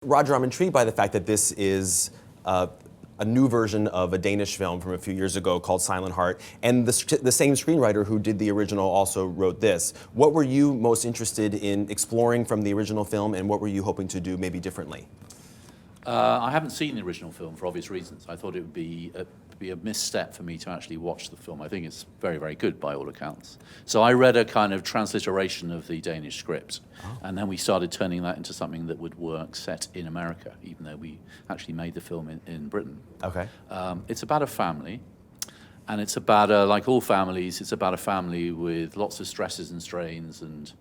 Roger, I'm intrigued by the fact that this is a new version of a Danish film from a few years ago called Silent Heart, and the same screenwriter who did the original also wrote this. What were you most interested in exploring from the original film, and what were you hoping to do maybe differently? I haven't seen the original film for obvious reasons. I thought it would be a misstep for me to actually watch the film. I think it's very, very good by all accounts. So I read a kind of transliteration of the Danish script, and then we started turning that into something that would work set in America, even though we actually made the film in Britain. Okay. It's about a family, and it's about, like all families, it's about a family with lots of stresses and strains and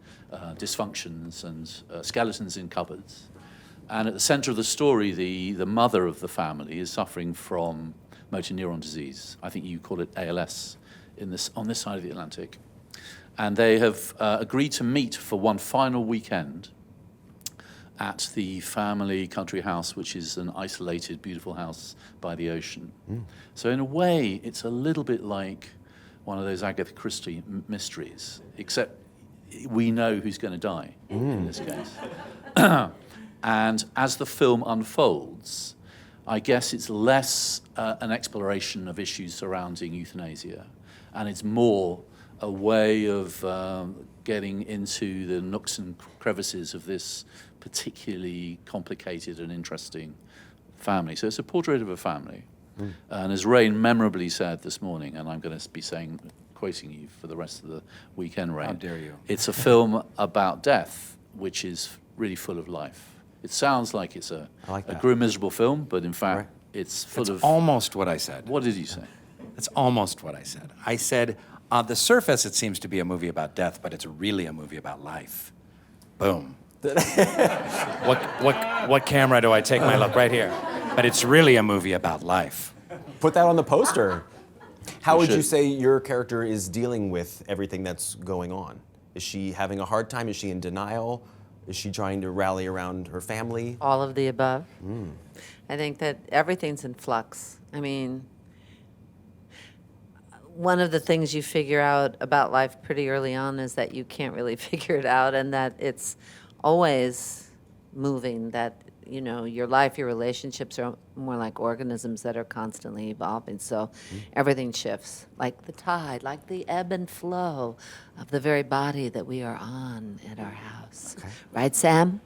dysfunctions and skeletons in cupboards. And at the center of the story, the mother of the family is suffering from motor neuron disease. I think you call it ALS on this side of the Atlantic. And they have agreed to meet for one final weekend at the family country house, which is an isolated, beautiful house by the ocean. So in a way, it's a little bit like one of those Agatha Christie mysteries, except we know who's going to die in this case. And as the film unfolds, I guess it's less an exploration of issues surrounding euthanasia, and it's more a way of getting into the nooks and crevices of this particularly complicated and interesting family. So it's a portrait of a family. And as Rainn memorably said this morning, and I'm going to be quoting you for the rest of the weekend, Rainn. How dare you? It's a film about death, which is really full of life. It sounds like it's a grim, miserable film, but in fact, it's full of... almost what I said. What did you say? That's almost what I said. I said, on the surface, it seems to be a movie about death, but it's really a movie about life. Boom. What camera do I take my look? Right here. But it's really a movie about life. Put that on the poster. How would you say your character is dealing with everything that's going on? Is she having a hard time? Is she in denial? Is she trying to rally around her family? All of the above. I think that everything's in flux. I mean, one of the things you figure out about life pretty early on is that you can't really figure it out, and that it's always moving, that, you know, your life, your relationships are more like organisms that are constantly evolving. So everything shifts, like the tide, like the ebb and flow of the very body that we are on at our house. Okay. Right, Sam?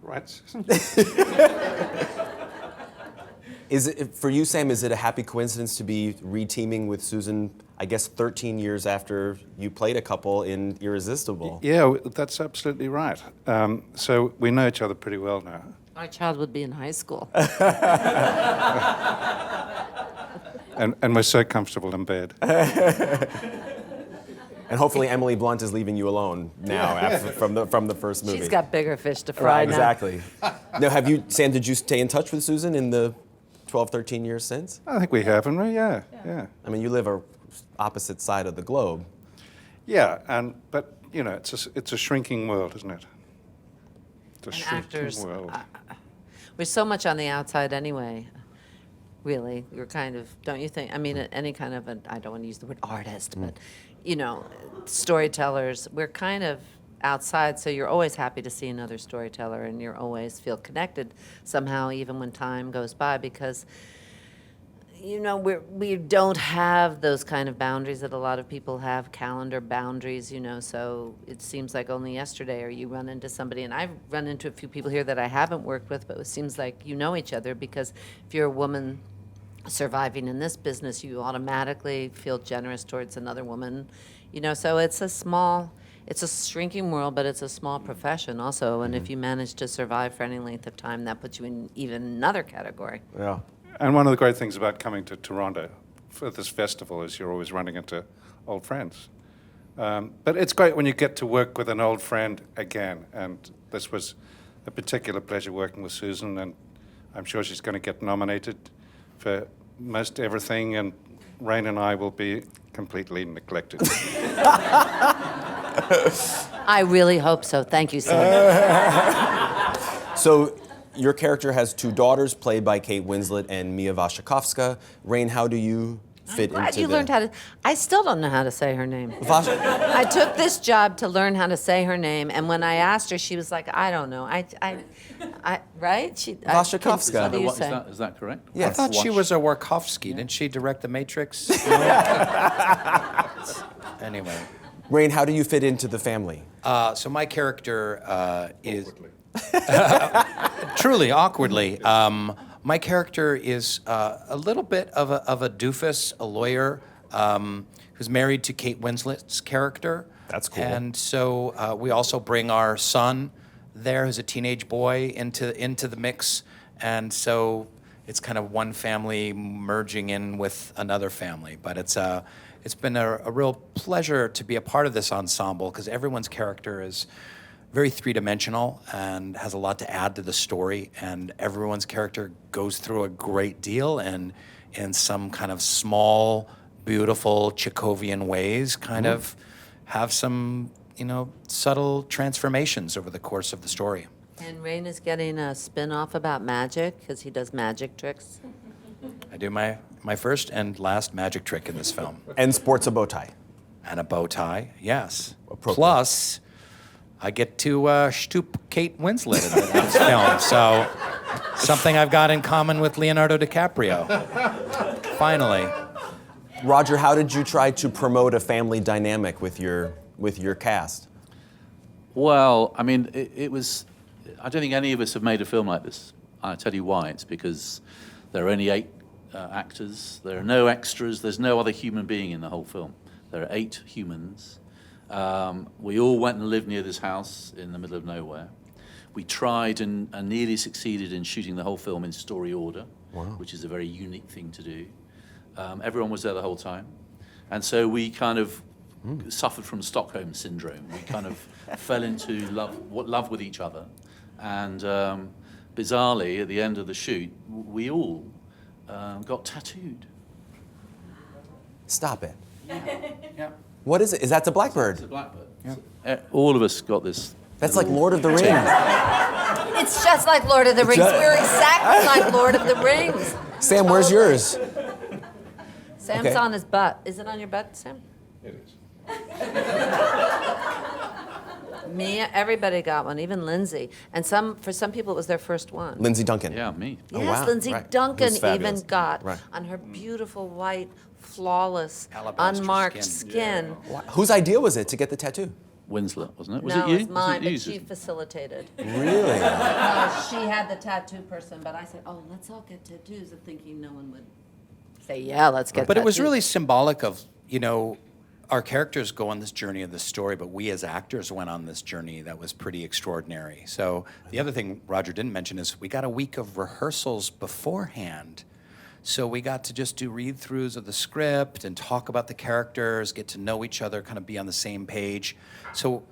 Right, Susan. Is it, for you, Sam, is it a happy coincidence to be re-teaming with Susan, I guess 13 years after you played a couple in Irresistible? Yeah, that's absolutely right. So we know each other pretty well now. My child would be in high school. And we're so comfortable in bed. And hopefully Emily Blunt is leaving you alone now from the first movie. She's got bigger fish to fry now. Exactly. Now, Sam, did you stay in touch with Susan in the 12, 13 years since? I think we have, haven't we? Yeah. I mean, you live on opposite side of the globe. Yeah, but you know, it's a shrinking world, isn't it? It's a And shrinking actors, world. we're so much on the outside anyway. Really, you're kind of, don't you think? I mean, any kind of I don't want to use the word artist, but you know, storytellers, we're kind of outside, so you're always happy to see another storyteller, and you always feel connected somehow, even when time goes by, because you know, we don't have those kind of boundaries that a lot of people have, calendar boundaries, you know, so it seems like only yesterday or you run into somebody, and I've run into a few people here that I haven't worked with, but it seems like you know each other, because if you're a woman surviving in this business, you automatically feel generous towards another woman, you know, so it's a shrinking world, but it's a small profession also, and if you manage to survive for any length of time, that puts you in even another category. Yeah. And one of the great things about coming to Toronto for this festival is you're always running into old friends. But it's great when you get to work with an old friend again, and this was a particular pleasure working with Susan, and I'm sure she's going to get nominated for most everything, and Rainn and I will be completely neglected. I really hope so. Thank you, Sam. So your character has two daughters played by Kate Winslet and Mia Wasikowska. Rainn, how do you fit Glad into you the... learned how to. I still don't know how to say her name. Vasha, I took this job to learn how to say her name, and when I asked her, she was like, "I don't know." Right? Vashakovska. What do you Is say? is that correct? Yes. I thought she was a Warkowski. Didn't she direct The Matrix? Anyway. Rainn, how do you fit into the family? So my character is truly awkwardly. My character is a little bit of a doofus, a lawyer who's married to Kate Winslet's character. That's cool. And so we also bring our son there, who's a teenage boy, into the mix, and so it's kind of one family merging in with another family. But it's been a real pleasure to be a part of this ensemble because everyone's character is very three-dimensional and has a lot to add to the story, and everyone's character goes through a great deal and in some kind of small, beautiful Chekhovian ways kind of have some, subtle transformations over the course of the story. And Rainn is getting a spin-off about magic because he does magic tricks. I do my first and last magic trick in this film. And sports a bow tie. And a bow tie, yes. Appropriate. Plus, I get to stoop Kate Winslet in this film, so something I've got in common with Leonardo DiCaprio. Finally. Roger, how did you try to promote a family dynamic with your cast? Well, I mean, it was. I don't think any of us have made a film like this. I'll tell you why. It's because there are only 8 actors. There are no extras. There's no other human being in the whole film. There are 8 humans. We all went and lived near this house in the middle of nowhere. We tried and nearly succeeded in shooting the whole film in story order, which is a very unique thing to do. Everyone was there the whole time. And so we kind of suffered from Stockholm syndrome. We kind of fell into love with each other. And bizarrely, at the end of the shoot, we all got tattooed. Stop it. Yeah. What is it? Is that the Blackbird? It's a Blackbird. All of us got this. That's like Lord of the Rings. It's just like Lord of the Rings. We're exactly like Lord of the Rings. Sam, where's yours? Sam's Okay. on his butt. Is it on your butt, Sam? It is. Me, everybody got one, even Lindsay. And for some people, it was their first one. Lindsay Duncan. Yeah, me. Oh, Yes, wow. Lindsay Right. Duncan Who's fabulous. even got Right. on her beautiful white, flawless, Alabaster unmarked skin. skin. Wow. Whose idea was it to get the tattoo? Winslet, wasn't it? Was No, it you? it was mine, you? but she facilitated. Really? She had the tattoo person, but I said, "Oh, let's all get tattoos," and thinking no one would say, "Yeah, let's get." But it was tattoos." really symbolic of, our characters go on this journey of this story, but we as actors went on this journey that was pretty extraordinary. So the other thing Roger didn't mention is we got a week of rehearsals beforehand. So we got to just do read-throughs of the script and talk about the characters, get to know each other, kind of be on the same page. So,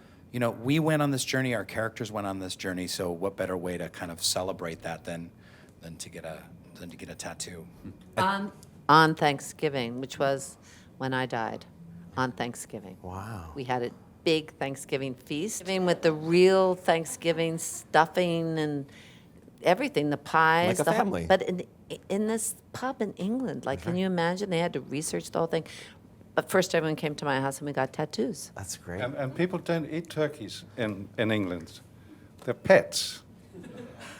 we went on this journey, our characters went on this journey, so what better way to kind of celebrate that than to get a tattoo? on Thanksgiving, which was when I died, on Thanksgiving. Wow. We had a big Thanksgiving feast with the real Thanksgiving stuffing and everything, the pies. Like a family. But in this pub in England, can you imagine? They had to research the whole thing. But first, everyone came to my house and we got tattoos. That's great. And people don't eat turkeys in England. They're pets.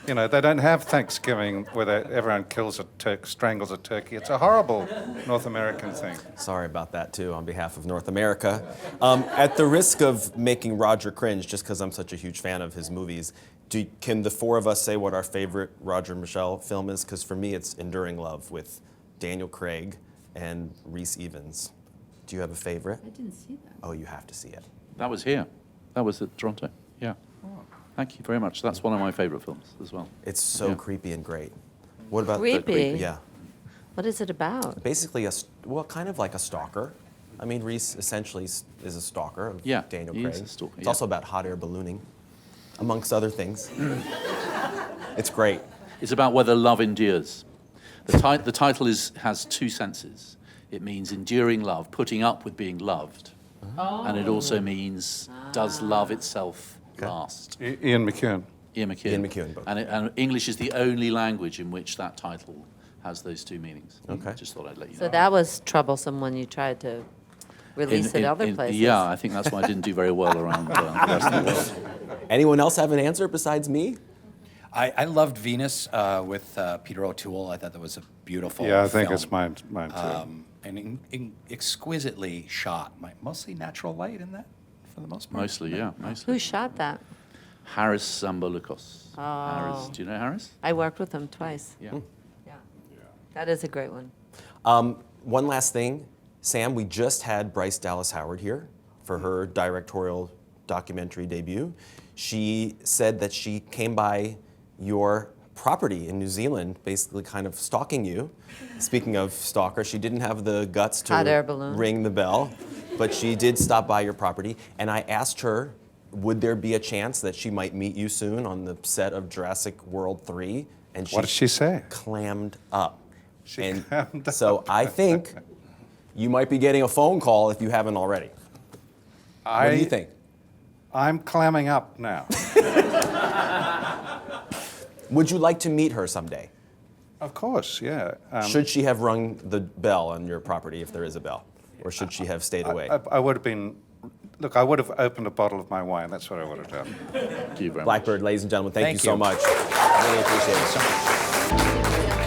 They don't have Thanksgiving where everyone kills a turkey, strangles a turkey. It's a horrible North American thing. Sorry about that, too, on behalf of North America. At the risk of making Roger cringe, just because I'm such a huge fan of his movies, can the 4 of us say what our favorite Roger Michell film is? Because for me, it's Enduring Love with Daniel Craig and Rhys Evans. Do you have a favorite? I didn't see that. Oh, you have to see it. That was here. That was at Toronto. Yeah. Thank you very much. That's one of my favorite films as well. It's so Yeah. creepy and great. What about Creepy? Yeah. What is it about? Basically, kind of like a stalker. I mean, Rhys essentially is a stalker of Yeah, Daniel he Craig. is a stalker, It's yeah. also about hot air ballooning, amongst other things. It's great. It's about whether love endures. The title has 2 senses. It means enduring love, putting up with being loved. And it also means, does love itself last? Ian McEwan. Ian McEwan. Ian McEwan book. And English is the only language in which that title has those two meanings. Okay. Just thought I'd let you So know. that was troublesome when you tried to release it other places. Yeah, I think that's why I didn't do very well around the rest of the world. Anyone else have an answer besides me? I loved Venus with Peter O'Toole. I thought that was a beautiful Yeah, I think film. it's mine too. And exquisitely shot. Mostly natural light in that, for the most part. Mostly, yeah, mostly. Who shot that? Harris Zambolikos. Oh. Harris, do you know Harris? I worked with him twice. Yeah. Yeah. That is a great one. One last thing, Sam, we just had Bryce Dallas Howard here for her directorial documentary debut. She said that she came by your property in New Zealand, basically kind of stalking you. Speaking of stalker, she didn't have the guts Hot air to balloon. ring the bell, but she did stop by your property. And I asked her, would there be a chance that she might meet you soon on the set of Jurassic World 3? And What did she say? clammed up. She clammed So I think you might be getting a phone call if you haven't already. What do you think? I'm clamming up now. Would you like to meet her someday? Of course, yeah. Should she have rung the bell on your property if there is a bell? Or should she have stayed away? I would have been. Look, I would have opened a bottle of my wine. That's what I would have done. Thank you very much. Blackbird, ladies and gentlemen, thank you Thank so you. much. Really appreciate it.